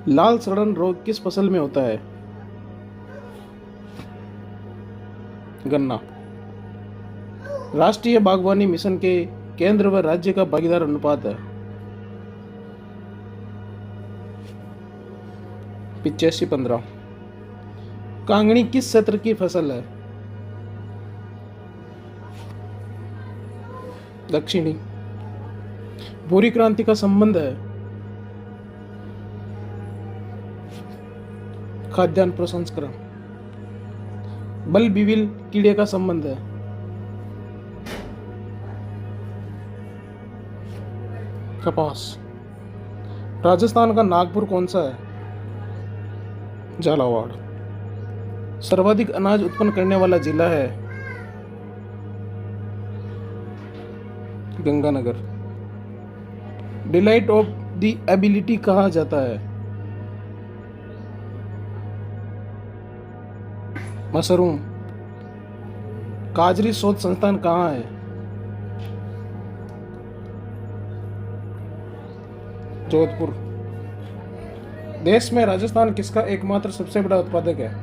लाल सड़न रोग किस फसल में होता है? गन्ना। राष्ट्रीय बागवानी मिशन के केंद्र व राज्य का भागीदार अनुपात है 85-15। कांगनी किस क्षेत्र की फसल है? दक्षिणी। भूरी क्रांति का संबंध है खाद्यान्न प्रसंस्करण। बल बिविल कीड़े का संबंध है कपास। राजस्थान का नागपुर कौन सा है? झालावाड़। सर्वाधिक अनाज उत्पन्न करने वाला जिला है Ganganagar. Delight of the ability कहा जाता है मशरूम। काजरी शोध संस्थान कहाँ है? जोधपुर। देश में राजस्थान किसका एकमात्र सबसे बड़ा उत्पादक है?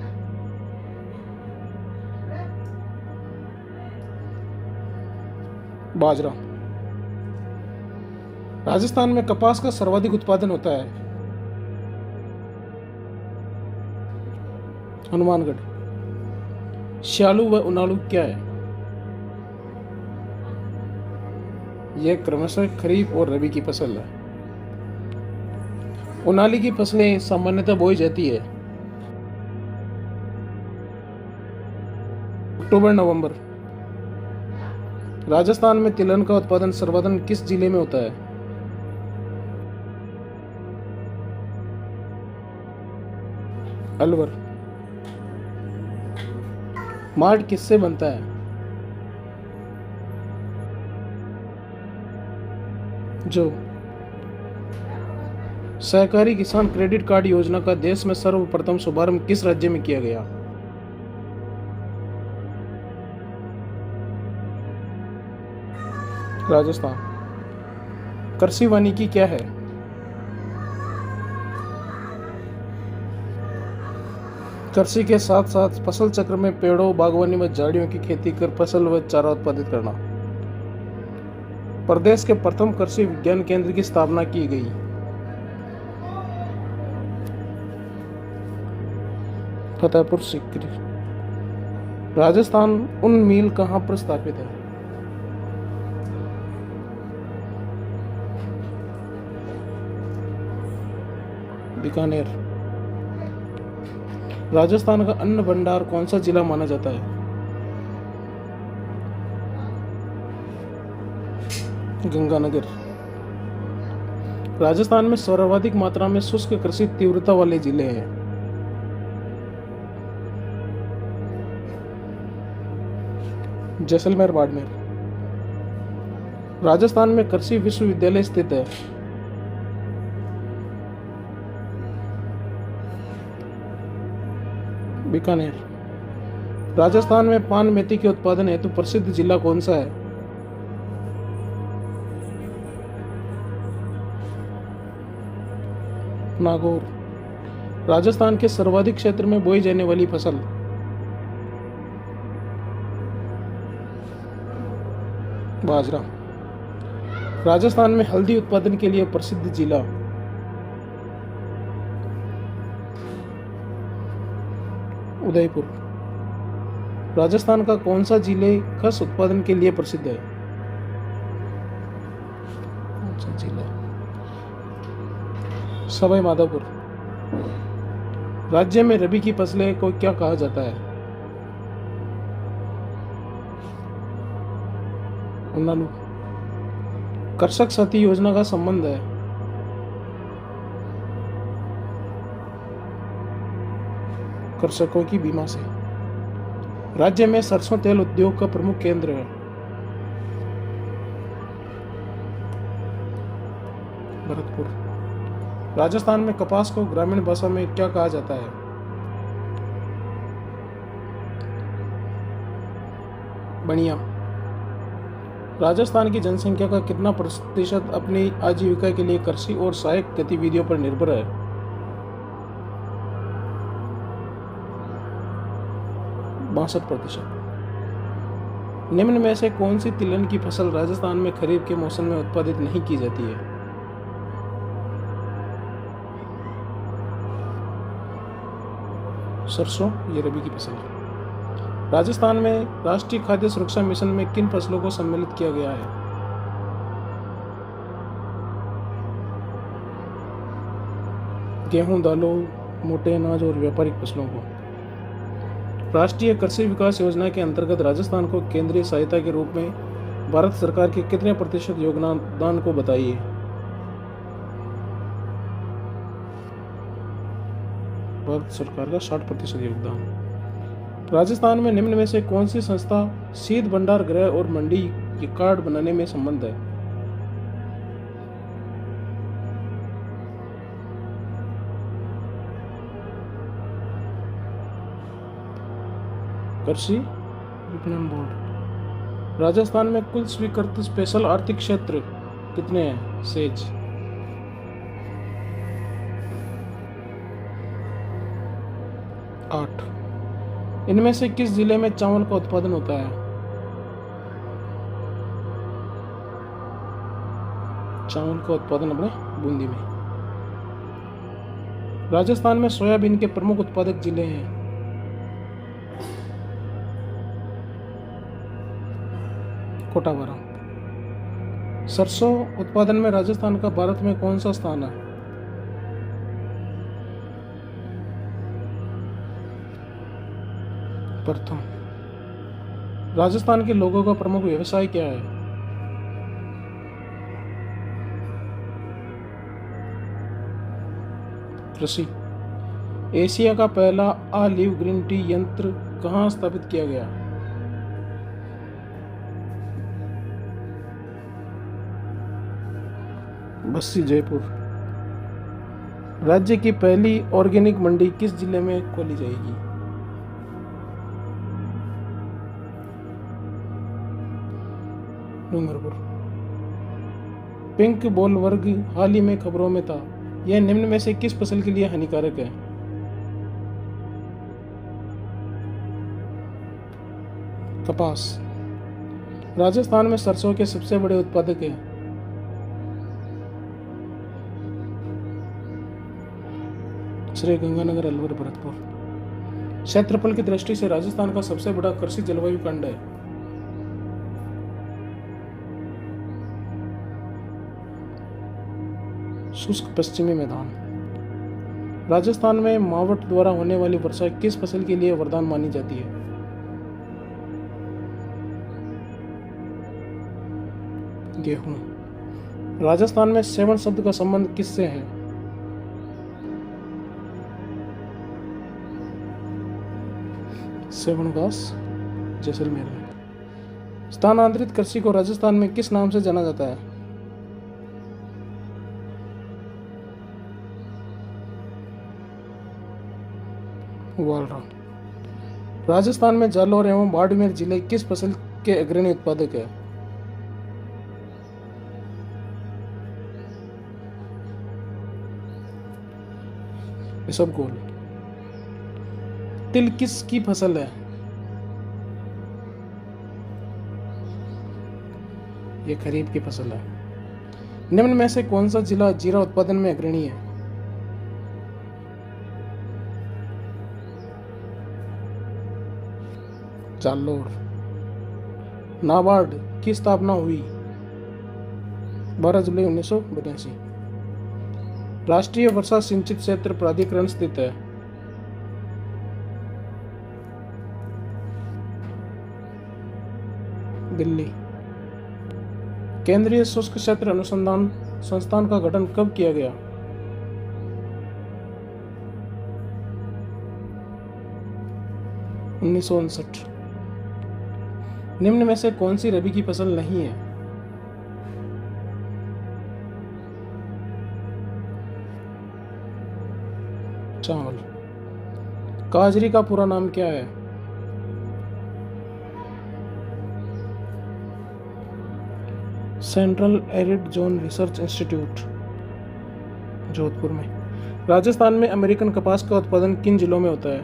बाजरा। राजस्थान में कपास का सर्वाधिक उत्पादन होता है हनुमानगढ़। श्यालू व उनालू क्या है? यह क्रमशः खरीफ और रबी की फसल है। उनाली की फसलें सामान्यतः बोई जाती है अक्टूबर नवंबर। राजस्थान में तिलहन का उत्पादन सर्वाधिक किस जिले में होता है? अलवर। मार्ट किससे बनता है? जो। सहकारी किसान क्रेडिट कार्ड योजना का देश में सर्वप्रथम शुभारंभ किस राज्य में किया गया? राजस्थान। कृषि वानिकी क्या है? कृषि के साथ साथ फसल चक्र में पेड़ों, बागवानी व झाड़ियों की खेती कर फसल व चारा उत्पादित करना। प्रदेश के प्रथम कृषि विज्ञान केंद्र की स्थापना की गई। फतेहपुर सीकरी। राजस्थान उन मिल कहाँ पर स्थापित है? बीकानेर। राजस्थान का अन्न भंडार कौन सा जिला माना जाता है? गंगानगर। राजस्थान में सर्वाधिक मात्रा में शुष्क कृषि तीव्रता वाले जिले हैं जैसलमेर, बाड़मेर। राजस्थान में कृषि विश्वविद्यालय स्थित है बीकानेर। राजस्थान में पान मेथी के उत्पादन हेतु प्रसिद्ध जिला कौन सा है? नागौर। राजस्थान के सर्वाधिक क्षेत्र में बोई जाने वाली फसल? बाजरा। राजस्थान में हल्दी उत्पादन के लिए प्रसिद्ध जिला? उदयपुर। राजस्थान का कौन सा जिले खस उत्पादन के लिए प्रसिद्ध है? कौन सा जिला? सवाई माधोपुर। राज्य में रबी की फसलें को क्या कहा जाता है? उनालू। कृषक साथी योजना का संबंध है कृषकों की बीमा से। राज्य में सरसों तेल उद्योग का प्रमुख केंद्र है भरतपुर। राजस्थान में कपास को ग्रामीण भाषा में क्या कहा जाता है? बनिया। राजस्थान की जनसंख्या का कितना प्रतिशत अपनी आजीविका के लिए कृषि और सहायक गतिविधियों पर निर्भर है? 62%। निम्न में से कौन सी तिलहन की फसल राजस्थान में खरीफ के मौसम में उत्पादित नहीं की जाती है? सरसों, ये रबी की फसल है। राजस्थान में राष्ट्रीय खाद्य सुरक्षा मिशन में किन फसलों को सम्मिलित किया गया है? गेहूं, दालों, मोटे अनाज और व्यापारिक फसलों को। राष्ट्रीय कृषि विकास योजना के अंतर्गत राजस्थान को केंद्रीय सहायता के रूप में भारत सरकार के कितने प्रतिशत योगदान को बताइए? भारत सरकार का 60% योगदान। राजस्थान में निम्न में से कौन सी संस्था शीत भंडार गृह और मंडी कार्ड बनाने में संबंध है? कृषि विपणन बोर्ड। राजस्थान में कुल स्वीकृत स्पेशल आर्थिक क्षेत्र कितने हैं? सेज 8। इनमें से किस जिले में चावल का उत्पादन होता है? चावल का उत्पादन अपने बूंदी में। राजस्थान में सोयाबीन के प्रमुख उत्पादक जिले हैं? कोटावारा। सरसों उत्पादन में राजस्थान का भारत में कौन सा स्थान है? प्रथम। राजस्थान के लोगों का प्रमुख व्यवसाय क्या है? कृषि। एशिया का पहला ऑलिव ग्रीन टी यंत्र कहाँ स्थापित किया गया? बस्सी, जयपुर। राज्य की पहली ऑर्गेनिक मंडी किस जिले में खोली जाएगी? डूंगरपुर। पिंक बॉल वर्ग हाल ही में खबरों में था, यह निम्न में से किस फसल के लिए हानिकारक है? कपास। राजस्थान में सरसों के सबसे बड़े उत्पादक हैं? श्री गंगानगर, अलवर, भरतपुर। क्षेत्रफल की दृष्टि से राजस्थान का सबसे बड़ा कृषि जलवायु खंड है? शुष्क पश्चिमी मैदान। राजस्थान में मावठ द्वारा होने वाली वर्षा किस फसल के लिए वरदान मानी जाती है? गेहूं। राजस्थान में सेवन शब्द का संबंध किससे है? सेवन घास, जैसलमेर में। स्थानांतरित कृषि को राजस्थान में किस नाम से जाना जाता है? वालरा। राजस्थान में जालौर एवं बाड़मेर जिले किस फसल के अग्रणी उत्पादक है? इसबगोल। तिल किस की फसल है? ये खरीफ की फसल है। निम्न में से कौन सा जिला जीरा उत्पादन में अग्रणी है? जालौर। नाबार्ड की स्थापना हुई? 12 जुलाई 1982। राष्ट्रीय वर्षा सिंचित क्षेत्र प्राधिकरण स्थित है? दिल्ली। केंद्रीय शुष्क क्षेत्र अनुसंधान संस्थान का गठन कब किया गया? 1959। निम्न में से कौन सी रबी की फसल नहीं है? चावल। काजरी का पूरा नाम क्या है? Central arid zone research institute, Jodhpur में। राजस्थान में अमेरिकन कपास का उत्पादन किन जिलों में होता है?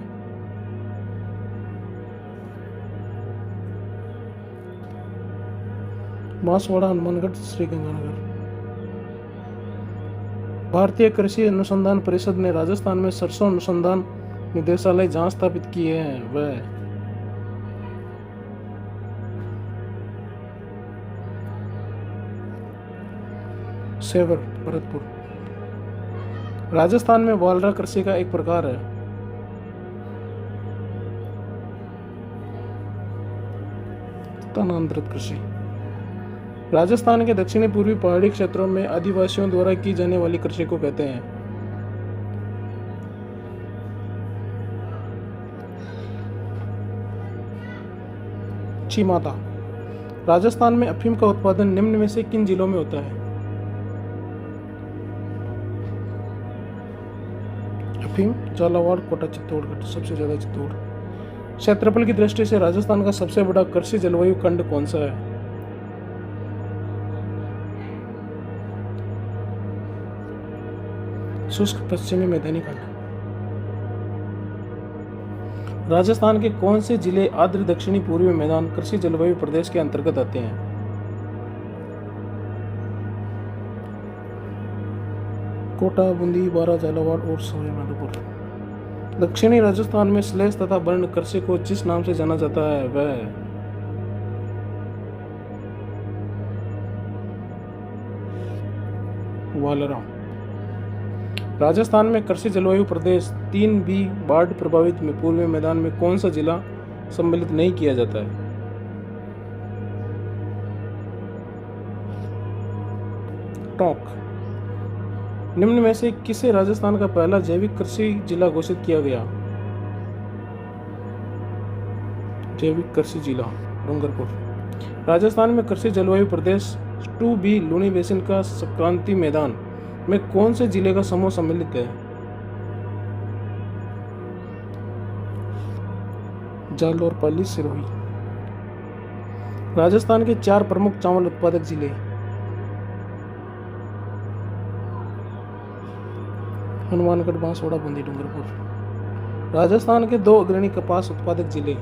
बांसवाड़ा, हनुमानगढ़, श्रीगंगानगर। भारतीय कृषि अनुसंधान परिषद ने राजस्थान में सरसों अनुसंधान निदेशालय जहां स्थापित किए हैं वह सेवर, भरतपुर। राजस्थान में वालरा कृषि का एक प्रकार है। स्थानांतरित कृषि। राजस्थान के दक्षिणी पूर्वी पहाड़ी क्षेत्रों में आदिवासियों द्वारा की जाने वाली कृषि को कहते हैं छिमाता। राजस्थान में अफीम का उत्पादन निम्न में से किन जिलों में होता है? अफीम, झालावाड़, कोटा, चित्तौड़गढ़। सबसे ज्यादा चित्तौड़। क्षेत्रफल की दृष्टि से राजस्थान का सबसे बड़ा कृषि जलवायु खंड कौन सा है? शुष्क पश्चिमी मैदानी खंड। राजस्थान के कौन से जिले आर्द्र दक्षिणी पूर्वी मैदान कृषि जलवायु प्रदेश के अंतर्गत आते हैं? कोटा, बूंदी, बारां, झालावाड़ और सवाई माधोपुर। दक्षिणी राजस्थान में श्लेष तथा वर्ण कृषि को जिस नाम से जाना जाता है वह वालरा। राजस्थान में कृषि जलवायु प्रदेश 3B बाढ़ प्रभावित में पूर्वी मैदान में कौन सा जिला सम्मिलित नहीं किया जाता है? टोंक। निम्न में से किसे राजस्थान का पहला जैविक कृषि जिला घोषित किया गया? जैविक कृषि जिला डूंगरपुर। राजस्थान में कृषि जलवायु प्रदेश 2B लूनी बेसिन का संक्रांति मैदान में कौन से जिले का समूह सम्मिलित है? जालौर, पाली, सिरोही। राजस्थान के 4 प्रमुख चावल उत्पादक जिले। हनुमानगढ़, बांसवाड़ा, बूंदी, डूंगरपुर। राजस्थान के 2 अग्रणी कपास उत्पादक जिले।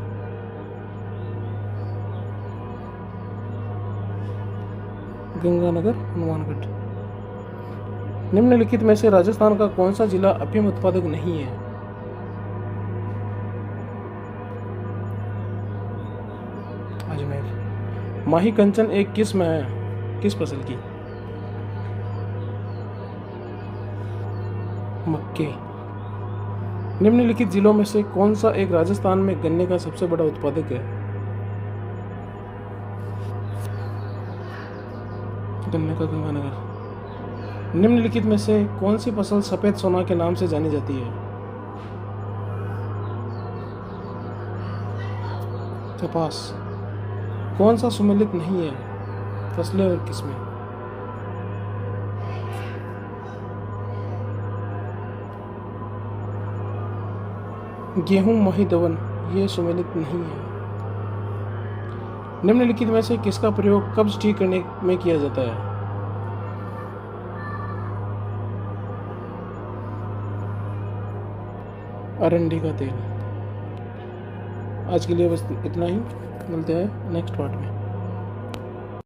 गंगानगर, हनुमानगढ़। निम्नलिखित में से राजस्थान का कौन सा जिला अफीम उत्पादक नहीं है? अजमेर। माही कंचन एक किस्म है किस फसल की? मक्के। निम्नलिखित जिलों में से कौन सा एक राजस्थान में गन्ने का सबसे बड़ा उत्पादक है? गन्ने का गंगानगर। निम्नलिखित में से कौन सी फसल सफेद सोना के नाम से जानी जाती है? कपास। कौन सा सुमेलित नहीं है? फसलें और किस्में। गेहूं, मही, दवन ये सुमेलित नहीं है। निम्नलिखित में से किसका प्रयोग कब्ज ठीक करने में किया जाता है? अरंडी का तेल। आज के लिए बस इतना ही, मिलते हैं नेक्स्ट पार्ट में।